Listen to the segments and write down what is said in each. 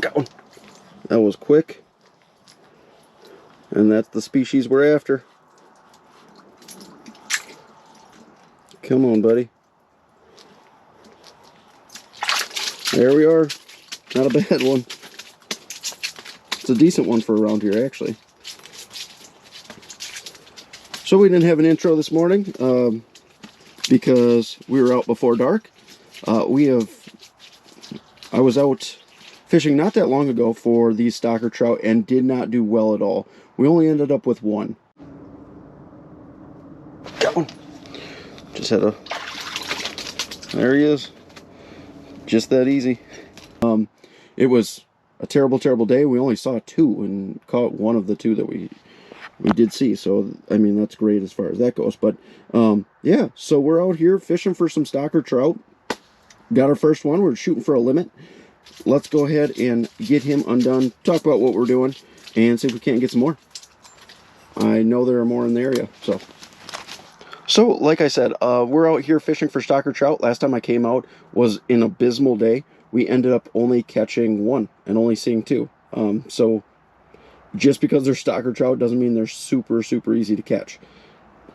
Got one. That was quick. And that's the species we're after. Come on, buddy. There we are. Not a bad one. It's a decent one for around here, actually. So we didn't have an intro this morning because we were out before dark. I was out fishing not that long ago for these stocker trout and did not do well at all. We only ended up with one. Got one. Just had a... There he is. Just that easy. It was a terrible, terrible day. We only saw two and caught one of the two that we did see. So, I mean, that's great as far as that goes. But, yeah, so we're out here fishing for some stocker trout. Got our first one. We're shooting for a limit. Let's go ahead and get him undone, talk about what we're doing, and see if we can't get some more. I know there are more in the area, so like I said, we're out here fishing for stocker trout. Last time I came out was an abysmal day. We ended up only catching one and only seeing two. So just because they're stocker trout doesn't mean they're super, super easy to catch.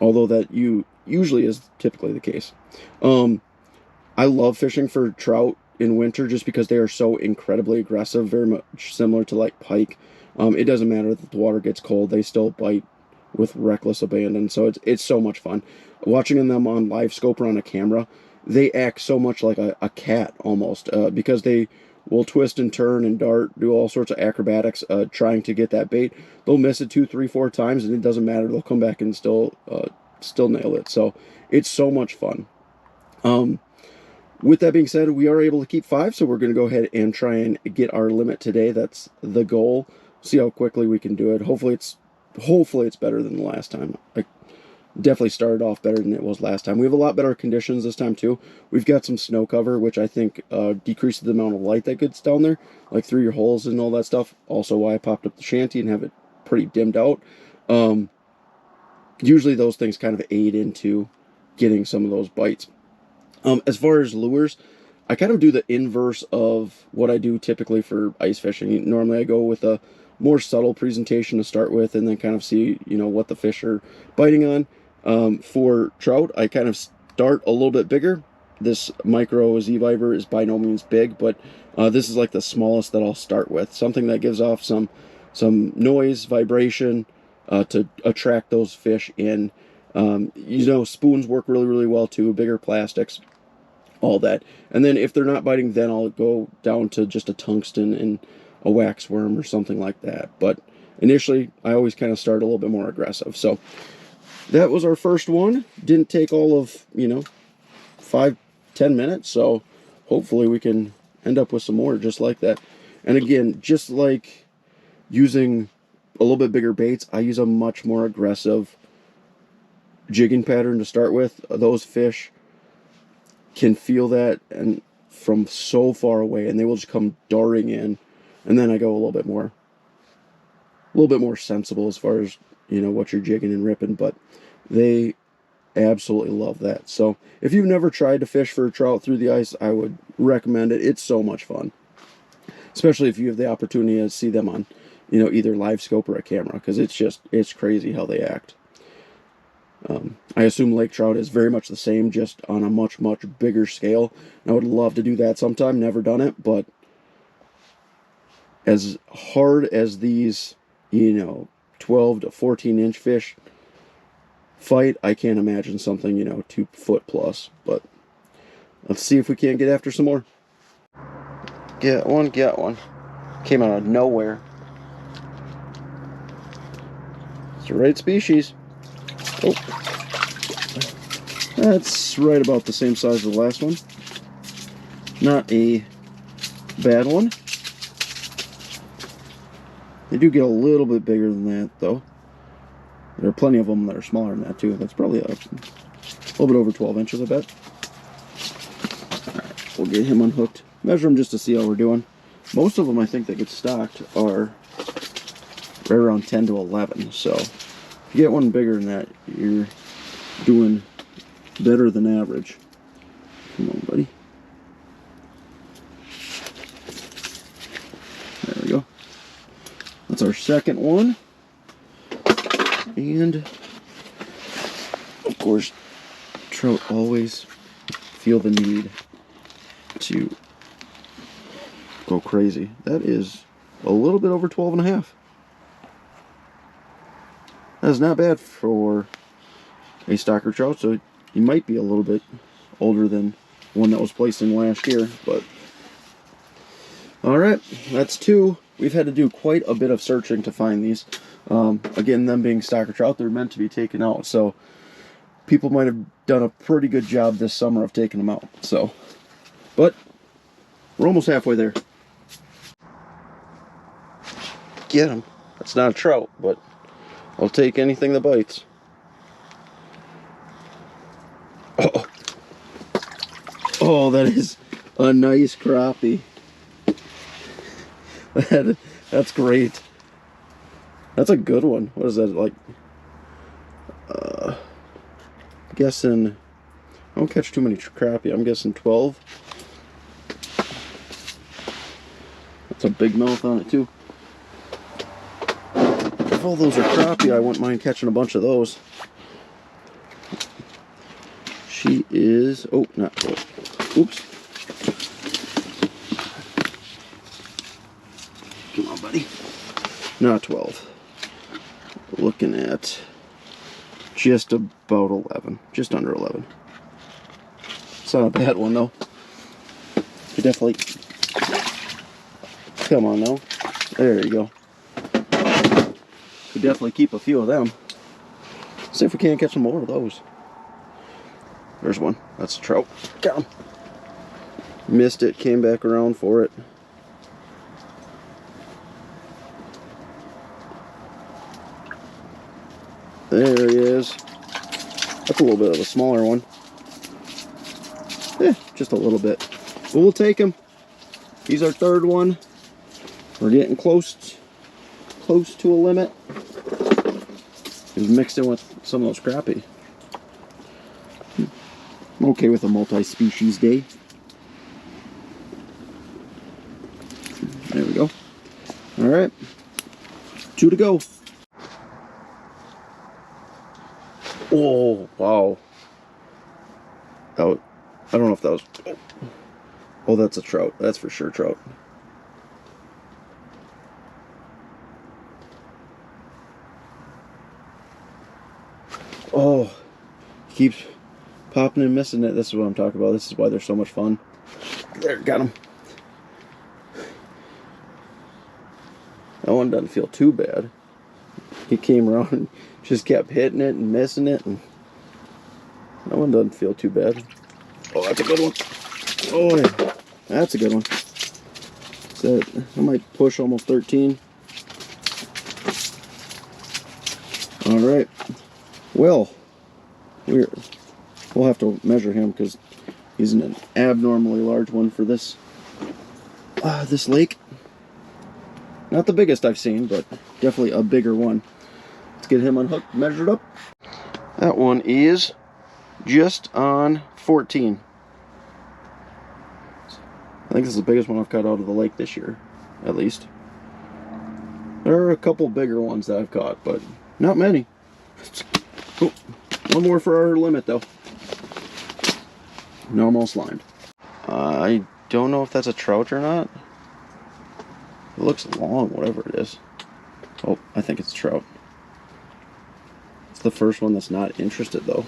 Although that usually is typically the case. I love fishing for trout in winter just because they are so incredibly aggressive, very much similar to like pike. It doesn't matter that the water gets cold, they still bite with reckless abandon. So it's so much fun. Watching them on live scope or on a camera, they act so much like a cat almost, because they will twist and turn and dart, do all sorts of acrobatics trying to get that bait. They'll miss it 2, 3, 4 times and it doesn't matter. They'll come back and still nail it. So it's so much fun. With that being said, we are able to keep 5, so we're going to go ahead and try and get our limit today. That's the goal. See how quickly we can do it. Hopefully it's better than the last time. I definitely started off better than it was last time. We have a lot better conditions this time too. We've got some snow cover, which I think decreases the amount of light that gets down there, like through your holes and all that stuff. Also why I popped up the shanty and have it pretty dimmed out. Usually those things kind of aid into getting some of those bites. As far as lures, I kind of do the inverse of what I do typically for ice fishing. Normally I go with a more subtle presentation to start with and then kind of see, what the fish are biting on. For trout, I kind of start a little bit bigger. This micro Z-Viber is by no means big, but this is like the smallest that I'll start with. Something that gives off some noise, vibration, to attract those fish in. Spoons work really, really well too, bigger plastics, all that. And then if they're not biting, then I'll go down to just a tungsten and a wax worm or something like that. But initially, I always kind of start a little bit more aggressive. So that was our first one. Didn't take all of, 5-10 minutes. So hopefully we can end up with some more just like that. And again, just like using a little bit bigger baits, I use a much more aggressive jigging pattern to start with. Those fish can feel that and from so far away, and they will just come darting in. And then I go a little bit more sensible as far as what you're jigging and ripping, but they absolutely love that. So if you've never tried to fish for trout through the ice, I would recommend it. It's so much fun, especially if you have the opportunity to see them on either live scope or a camera, because it's crazy how they act. I assume lake trout is very much the same, just on a much, much bigger scale. I would love to do that sometime. Never done it, but as hard as these, 12 to 14 inch fish fight, I can't imagine something, 2 foot plus. But let's see if we can't get after some more. Get one. Came out of nowhere. It's the right species. Oh, that's right about the same size as the last one. Not a bad one. They do get a little bit bigger than that, though. There are plenty of them that are smaller than that, too. That's probably a little bit over 12 inches, I bet. Alright, we'll get him unhooked. Measure him just to see how we're doing. Most of them, I think, that get stocked are right around 10 to 11, so if you get one bigger than that, you're doing better than average. Come on, buddy. our second one. And, of course, trout always feel the need to go crazy. That is a little bit over 12 and a half. That's not bad for a stocker trout, so he might be a little bit older than one that was placed in last year, but alright, that's two. We've had to do quite a bit of searching to find these. Again, them being stocker trout, they're meant to be taken out, so people might have done a pretty good job this summer of taking them out. So, but we're almost halfway there. Get him. That's not a trout, but I'll take anything that bites. Oh, oh, that is a nice crappie. That's great. That's a good one. What is that, like? Guessing, I don't catch too many crappie. I'm guessing 12. That's a big mouth on it too. If all those are crappie, I wouldn't mind catching a bunch of those. She is, oh, not 12. Oops. Come on, buddy. Not 12. Looking at just about 11. Just under 11. It's not a bad one, though. You definitely... Come on, now. There you go. Could definitely keep a few of them. See if we can't catch some more of those. There's one. That's a trout. Got him. Missed it. Came back around for it. There he is. That's a little bit of a smaller one. Just a little bit. But we'll take him. He's our third one. We're getting close to a limit. He's mixed in with some of those crappie. I'm okay with a multi-species day. There we go. Alright. 2 to go. Oh, wow. I don't know if that was... Oh, that's a trout. That's for sure trout. Oh, keeps popping and missing it. This is what I'm talking about. This is why they're so much fun. There, got him. That one doesn't feel too bad. He came around and just kept hitting it and missing it. And that one doesn't feel too bad. Oh, that's a good one. Oh, yeah. That's a good one. So I might push almost 13. All right. Well, we'll have to measure him because he's an abnormally large one for this this lake. Not the biggest I've seen, but definitely a bigger one. Let's get him unhooked, measured up. That one is just on 14. I think this is the biggest one I've caught out of the lake this year, at least. There are a couple bigger ones that I've caught, but not many. Oh, one more for our limit, though. Normal slimed. I don't know if that's a trout or not. It looks long, whatever it is. Oh, I think it's a trout. It's the first one that's not interested, though.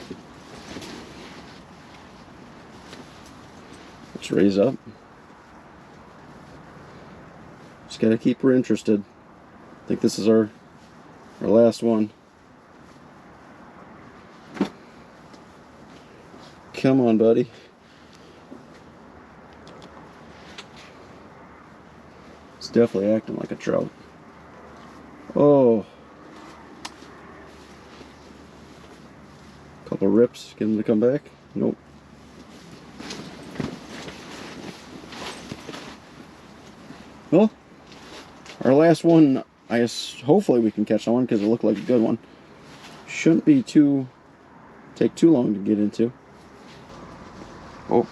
Let's raise up. Just gotta keep her interested. I think this is our last one. Come on, buddy. It's definitely acting like a trout. Oh. Couple rips, get him to come back. Nope. Well, our last one, I guess hopefully we can catch that one because it looked like a good one. Shouldn't be take too long to get into. Oh,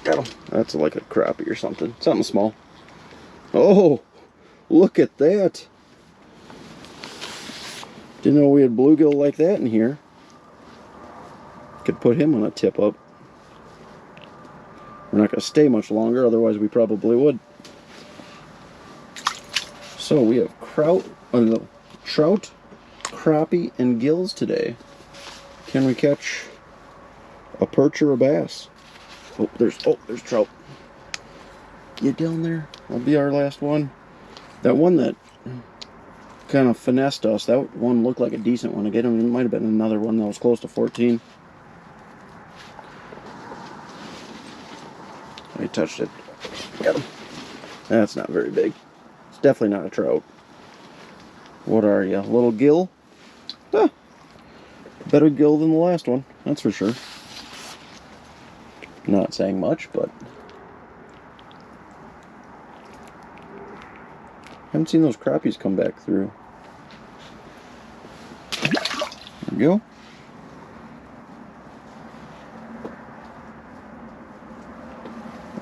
got him. That's like a crappie or something. Something small. Oh, Look at that. Didn't know we had bluegill like that in here. Could put him on a tip up. We're not going to stay much longer, otherwise we probably would. So we have trout, crappie, and gills today. Can we catch a perch or a bass? Oh, there's trout. Get down there. That'll be our last one. That one that kind of finessed us, that one looked like a decent one. Again, it might have been another one that was close to 14. I touched it. Got him. That's not very big. It's definitely not a trout. What are you? A little gill? Ah, better gill than the last one, that's for sure. Not saying much, but haven't seen those crappies come back through. There we go.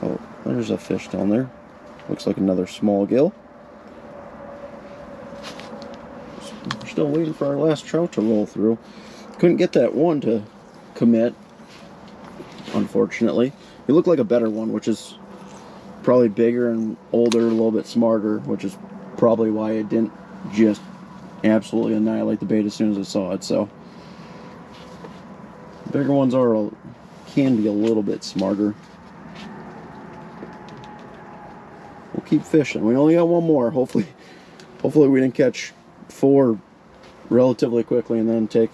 Oh, there's a fish down there. Looks like another small gill. We're still waiting for our last trout to roll through. Couldn't get that one to commit, unfortunately. He looked like a better one, which is probably bigger and older, a little bit smarter, which is probably why it didn't just absolutely annihilate the bait as soon as it saw it. So bigger ones can be a little bit smarter. We'll keep fishing. We only got one more. Hopefully we didn't catch 4 relatively quickly and then take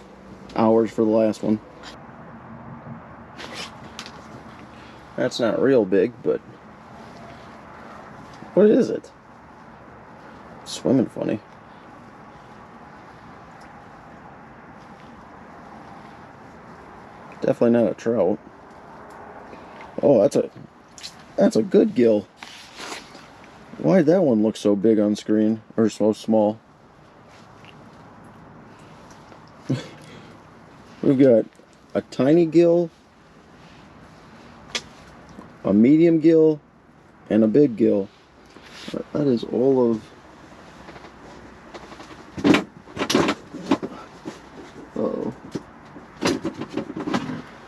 hours for the last one. That's not real big, but what is it? It's swimming funny. Definitely not a trout. Oh, that's a good gill. Why did that one look so big on screen, or so small? We've got a tiny gill, a medium gill, and a big gill. That is all of... Uh-oh.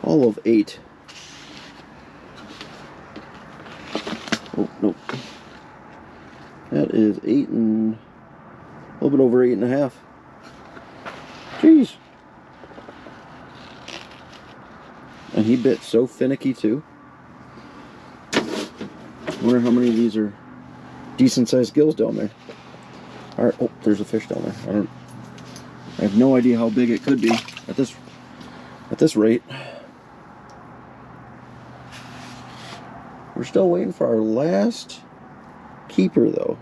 All of 8. Oh, nope. That is 8 and... a little bit over 8.5. Jeez. And he bit so finicky too. I wonder how many of these are decent sized gills down there. Alright, oh, there's a fish down there. I have no idea how big it could be at this rate. We're still waiting for our last keeper though.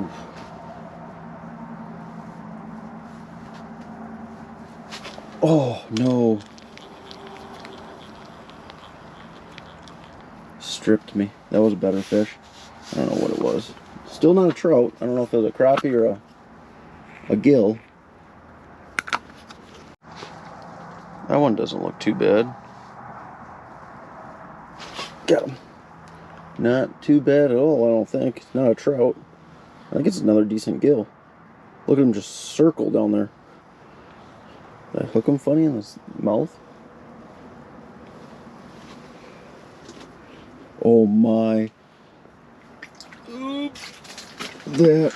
Oof. Oh no. Stripped me. That was a better fish. I don't know what it was. Still not a trout. I don't know if it was a crappie or a gill. That one doesn't look too bad. Got him. Not too bad at all, I don't think. It's not a trout. I think it's another decent gill. Look at him just circle down there. Did I hook him funny in his mouth? Oh my. That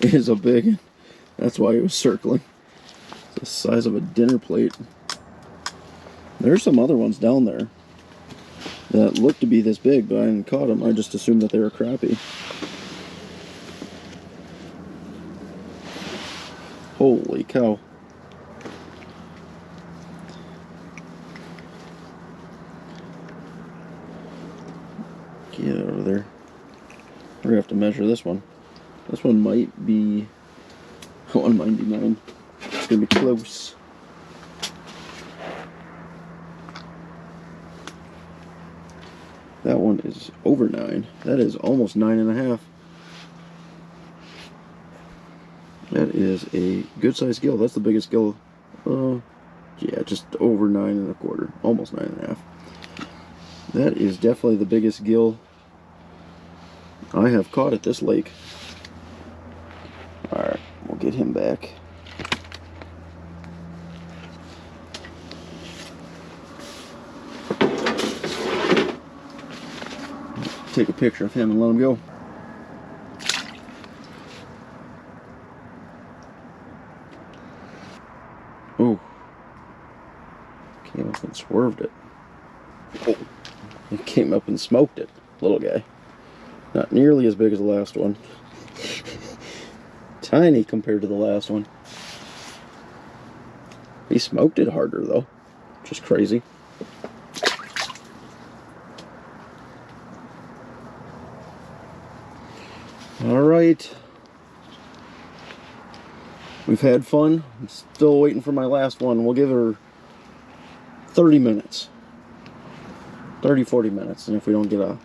is a big one. That's why he was circling. It's the size of a dinner plate. There's some other ones down there that looked to be this big, but I hadn't caught them. I just assumed that they were crappie. Holy cow. Get out of there. We're gonna have to measure this one. This one might be 199. It's gonna be close. That one is over 9. That is almost 9.5. That is a good sized gill. That's the biggest gill. Yeah, just over 9 1/4. Almost 9.5. That is definitely the biggest gill I have caught at this lake. Alright, we'll get him back. Take a picture of him and let him go. Oh, came up and swerved it. Oh, he came up and smoked it, little guy. Not nearly as big as the last one. Tiny compared to the last one. He smoked it harder though, which is crazy. Alright. We've had fun. I'm still waiting for my last one. We'll give her 30 minutes. 30, 40 minutes. And if we don't get a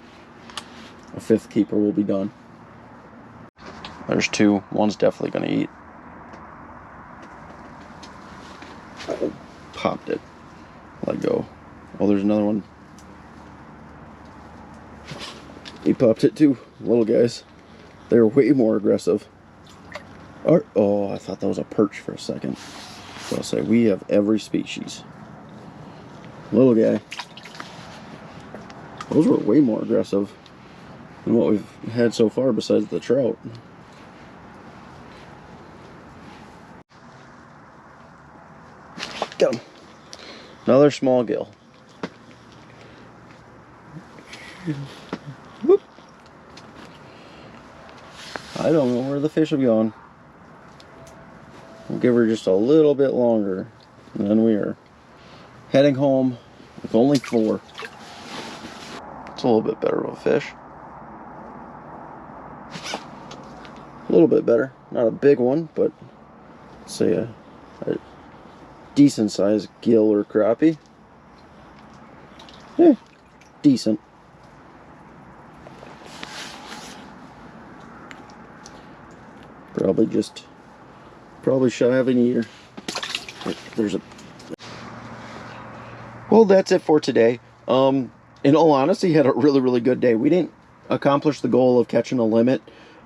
fifth keeper, we'll be done. There's two. One's definitely going to eat. Oh, popped it. Let go. Oh, there's another one. He popped it too. Little guys. They're way more aggressive. Oh, I thought that was a perch for a second. So I'll say we have every species. Little guy. Those were way more aggressive than what we've had so far besides the trout. Got him. Another small gill. Whoop. I don't know where the fish have gone. We'll give her just a little bit longer, and then we are heading home with only 4. It's a little bit better of a fish. A little bit better. Not a big one, but let's say a decent sized gill or crappie. Yeah, decent. Probably shy of an eater. There's a. Well, that's it for today. In all honesty, had a really good day. We didn't accomplish the goal of catching a limit.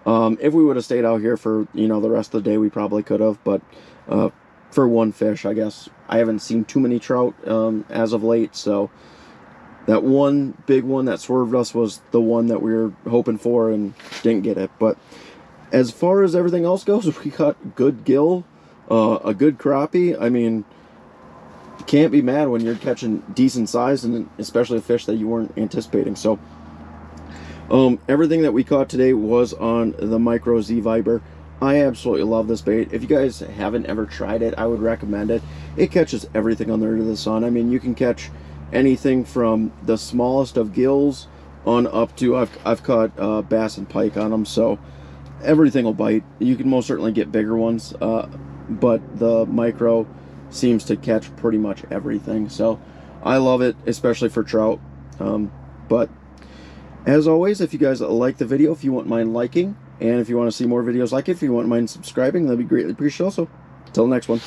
If we would have stayed out here for the rest of the day, we probably could have. But for one fish, I guess I haven't seen too many trout as of late. So that one big one that swerved us was the one that we were hoping for and didn't get it. But as far as everything else goes, we got good gill, a good crappie. I mean, you can't be mad when you're catching decent size, and especially a fish that you weren't anticipating. So everything that we caught today was on the Micro Z Viber. I absolutely love this bait. If you guys haven't ever tried it, I would recommend it. It catches everything on the under the sun. I mean, you can catch anything from the smallest of gills on up to I've caught bass and pike on them. So everything will bite. You can most certainly get bigger ones, but the Micro seems to catch pretty much everything. So I love it, especially for trout. But as always, if you guys like the video, if you wouldn't mind liking, and if you want to see more videos like it, if you wouldn't mind subscribing, that'd be greatly appreciated also. Until the next one.